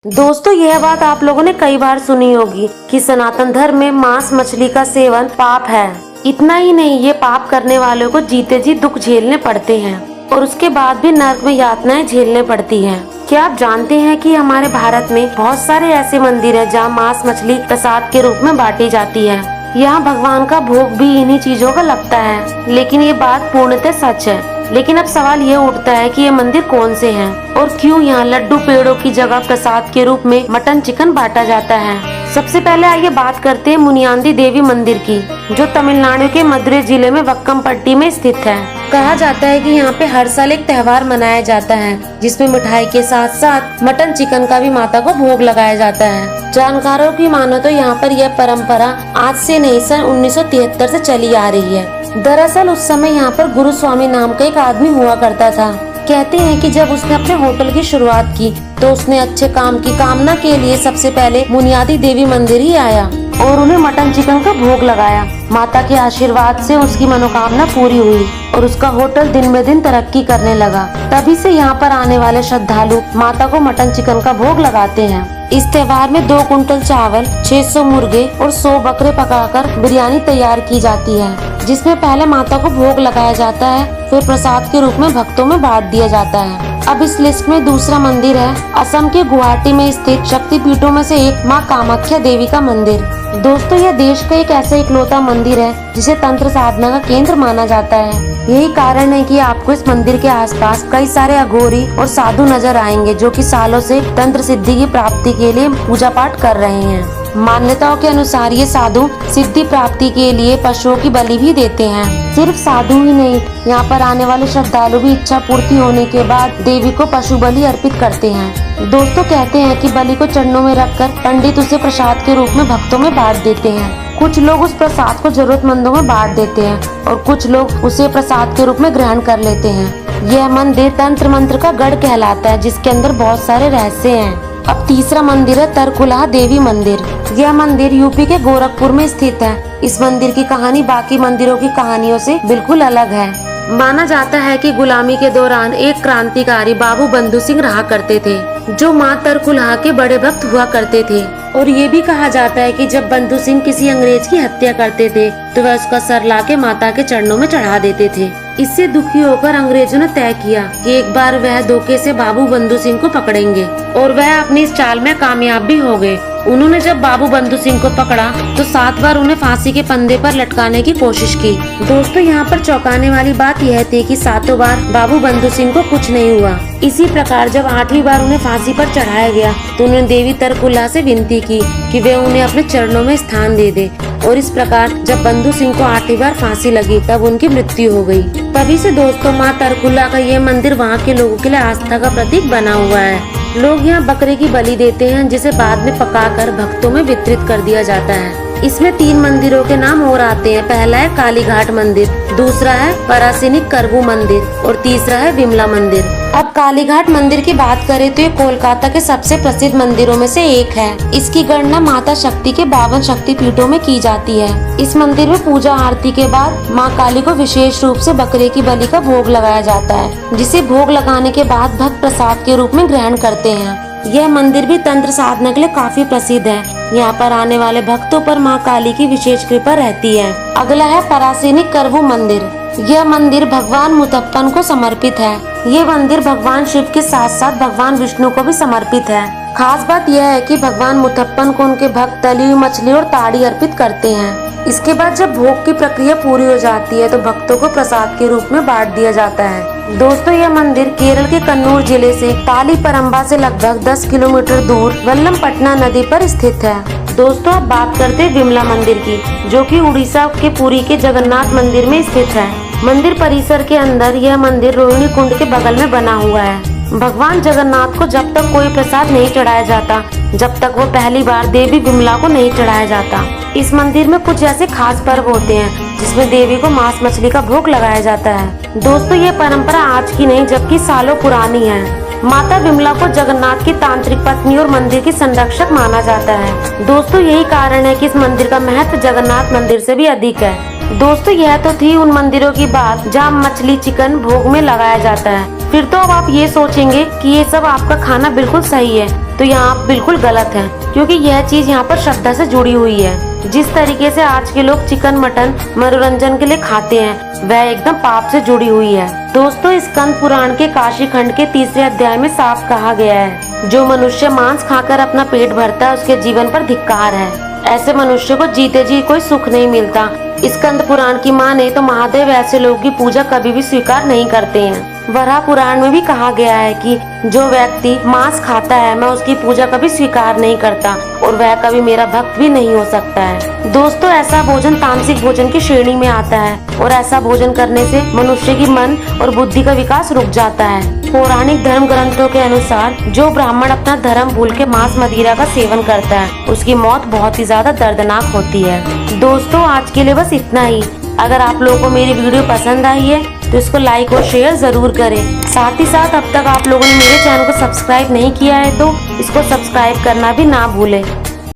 दोस्तों यह बात आप लोगों ने कई बार सुनी होगी कि सनातन धर्म में मांस मछली का सेवन पाप है। इतना ही नहीं, ये पाप करने वालों को जीते जी दुख झेलने पड़ते हैं और उसके बाद भी नरक में यातनाएं झेलने पड़ती हैं। क्या आप जानते हैं कि हमारे भारत में बहुत सारे ऐसे मंदिर हैं जहाँ मांस मछली प्रसाद के रूप में बांटी जाती है। यहाँ भगवान का भोग भी इन्हीं चीजों का लगता है, लेकिन ये बात पूर्णतः सच है। लेकिन अब सवाल ये उठता है कि ये मंदिर कौन से हैं और क्यों यहाँ लड्डू पेड़ों की जगह प्रसाद के रूप में मटन चिकन बांटा जाता है। सबसे पहले आइए बात करते हैं मुनियादी देवी मंदिर की, जो तमिलनाडु के मदुरै जिले में वक्कमपट्टी में स्थित है। कहा जाता है कि यहाँ पे हर साल एक त्योहार मनाया जाता है जिसमें मिठाई के साथ साथ मटन चिकन का भी माता को भोग लगाया जाता है। जानकारों की मानो तो यहाँ पर यह परंपरा आज से नहीं, सन 1973 से चली आ रही है। दरअसल उस समय यहाँ पर गुरु स्वामी नाम का एक आदमी हुआ करता था। कहते हैं कि जब उसने अपने होटल की शुरुआत की तो उसने अच्छे काम की कामना के लिए सबसे पहले मुनियादी देवी मंदिर ही आया और उन्हें मटन चिकन का भोग लगाया। माता के आशीर्वाद से उसकी मनोकामना पूरी हुई और उसका होटल दिन ब दिन तरक्की करने लगा। तभी से यहाँ पर आने वाले श्रद्धालु माता को मटन चिकन का भोग लगाते हैं। इस त्योहार में 2 कुंटल चावल, 600 मुर्गे और 100 बकरे पकाकर बिरयानी तैयार की जाती है, जिसमें पहले माता को भोग लगाया जाता है, फिर प्रसाद के रूप में भक्तों में बांट दिया जाता है। अब इस लिस्ट में दूसरा मंदिर है असम के गुवाहाटी में स्थित शक्तिपीठों में से एक मां कामाख्या देवी का मंदिर। दोस्तों यह देश का एक ऐसा इकलौता मंदिर है जिसे तंत्र साधना का केंद्र माना जाता है। यही कारण है कि आपको इस मंदिर के आसपास कई सारे अघोरी और साधु नजर आएंगे जो कि सालों से तंत्र सिद्धि की प्राप्ति के लिए पूजा पाठ कर रहे हैं। मान्यताओं के अनुसार ये साधु सिद्धि प्राप्ति के लिए पशुओं की बलि भी देते हैं। सिर्फ साधु ही नहीं, यहाँ पर आने वाले श्रद्धालु भी इच्छा पूर्ति होने के बाद देवी को पशु बलि अर्पित करते हैं। दोस्तों कहते हैं कि बलि को चरणों में रखकर पंडित उसे प्रसाद के रूप में भक्तों में बांट देते हैं। कुछ लोग उस प्रसाद को जरूरतमंदों में बांट देते हैं और कुछ लोग उसे प्रसाद के रूप में ग्रहण कर लेते हैं। यह मंदिर तंत्र मंत्र का गढ़ कहलाता है, जिसके अंदर बहुत सारे रहस्य हैं। अब तीसरा मंदिर है तरकुलहा देवी मंदिर। यह मंदिर यूपी के गोरखपुर में स्थित है। इस मंदिर की कहानी बाकी मंदिरों की कहानियों से बिल्कुल अलग है। माना जाता है कि गुलामी के दौरान एक क्रांतिकारी बाबू बंधु सिंह रहा करते थे, जो मां तरकुलहा के बड़े भक्त हुआ करते थे। और ये भी कहा जाता है कि जब बंधु सिंह किसी अंग्रेज की हत्या करते थे तो वह उसका सर लाके माता के चरणों में चढ़ा देते थे। इससे दुखी होकर अंग्रेजों ने तय किया कि एक बार वह धोखे से बाबू बंधु सिंह को पकड़ेंगे और वह अपनी इस चाल में कामयाब भी हो गए। उन्होंने जब बाबू बंधु सिंह को पकड़ा तो 7 बार उन्हें फांसी के फंदे पर लटकाने की कोशिश की। दोस्तों यहाँ पर चौंकाने वाली बात यह थी कि 7 बार बाबू बंधु सिंह को कुछ नहीं हुआ। इसी प्रकार जब 8वीं बार उन्हें फांसी पर चढ़ाया गया तो उन्होंने देवी तरकुलहा से विनती की कि वे उन्हें अपने चरणों में स्थान दे दे। और इस प्रकार जब बंधु सिंह को 8वीं बार फांसी लगी तब उनकी मृत्यु हो गई। तभी से दोस्तों मां तरकुलहा का ये मंदिर वहाँ के लोगों के लिए आस्था का प्रतीक बना हुआ है। लोग यहाँ बकरे की बलि देते हैं, जिसे बाद में पकाकर भक्तों में वितरित कर दिया जाता है। इसमें 3 मंदिरों के नाम और आते हैं। पहला है कालीघाट मंदिर, दूसरा है परासिनिक करवू मंदिर और तीसरा है विमला मंदिर। अब कालीघाट मंदिर की बात करें तो ये कोलकाता के सबसे प्रसिद्ध मंदिरों में से एक है। इसकी गणना माता शक्ति के 52 शक्ति पीठों में की जाती है। इस मंदिर में पूजा आरती के बाद माँ काली को विशेष रूप से बकरे की बलि का भोग लगाया जाता है, जिसे भोग लगाने के बाद भक्त प्रसाद के रूप में ग्रहण करते हैं। यह मंदिर भी तंत्र साधना के लिए काफी प्रसिद्ध है। यहाँ पर आने वाले भक्तों पर माँ काली की विशेष कृपा रहती है। अगला है परासिनिक करवू मंदिर। यह मंदिर भगवान मुथप्पन को समर्पित है। ये मंदिर भगवान शिव के साथ साथ भगवान विष्णु को भी समर्पित है। खास बात यह है कि भगवान मुथप्पन को उनके भक्त तली हुई मछली और ताड़ी अर्पित करते हैं। इसके बाद जब भोग की प्रक्रिया पूरी हो जाती है तो भक्तों को प्रसाद के रूप में बांट दिया जाता है। दोस्तों यह मंदिर केरल के कन्नूर जिले से तालीपरंबा से लगभग 10 किलोमीटर दूर वल्लमपट्टना नदी पर स्थित है। दोस्तों अब बात करते हैं विमला मंदिर की, जो कि उड़ीसा के पुरी के जगन्नाथ मंदिर में स्थित है। मंदिर परिसर के अंदर यह मंदिर रोहिणी कुंड के बगल में बना हुआ है। भगवान जगन्नाथ को जब तक कोई प्रसाद नहीं चढ़ाया जाता जब तक वो पहली बार देवी विमला को नहीं चढ़ाया जाता। इस मंदिर में कुछ ऐसे खास पर्व होते हैं जिसमें देवी को मांस मछली का भोग लगाया जाता है। दोस्तों ये परंपरा आज की नहीं जबकि सालों पुरानी है। माता विमला को जगन्नाथ की तांत्रिक पत्नी और मंदिर की संरक्षक माना जाता है। दोस्तों यही कारण है कि इस मंदिर का महत्व जगन्नाथ मंदिर से भी अधिक है। दोस्तों यह तो थी उन मंदिरों की बात जहाँ मछली चिकन भोग में लगाया जाता है। फिर तो अब आप ये सोचेंगे कि ये सब आपका खाना बिल्कुल सही है, तो यहाँ आप बिल्कुल गलत हैं, क्योंकि यह चीज यहाँ पर श्रद्धा से जुड़ी हुई है। जिस तरीके से आज के लोग चिकन मटन मनोरंजन के लिए खाते हैं, वह एकदम पाप से जुड़ी हुई है। दोस्तों, स्कंद पुराण के काशी खंड के 3रे अध्याय में साफ कहा गया है, जो मनुष्य मांस खाकर अपना पेट भरता है उसके जीवन पर धिक्कार है। ऐसे मनुष्य को जीते जी कोई सुख नहीं मिलता। स्कंद पुराण की माने तो महादेव ऐसे लोगों की पूजा कभी भी स्वीकार नहीं करते हैं। वराह पुराण में भी कहा गया है कि जो व्यक्ति मांस खाता है, मैं उसकी पूजा कभी स्वीकार नहीं करता और वह कभी मेरा भक्त भी नहीं हो सकता है। दोस्तों, ऐसा भोजन तामसिक भोजन की श्रेणी में आता है और ऐसा भोजन करने से मनुष्य की मन और बुद्धि का विकास रुक जाता है। पौराणिक धर्म ग्रंथों के अनुसार जो ब्राह्मण अपना धर्म भूल के मांस मदिरा का सेवन करता है, उसकी मौत बहुत ही ज्यादा दर्दनाक होती है। दोस्तों, आज के लिए बस इतना ही। अगर आप लोगों को मेरी वीडियो पसंद आई है तो इसको लाइक और शेयर जरूर करें। साथ ही साथ अब तक आप लोगों ने मेरे चैनल को सब्सक्राइब नहीं किया है तो इसको सब्सक्राइब करना भी ना भूलें।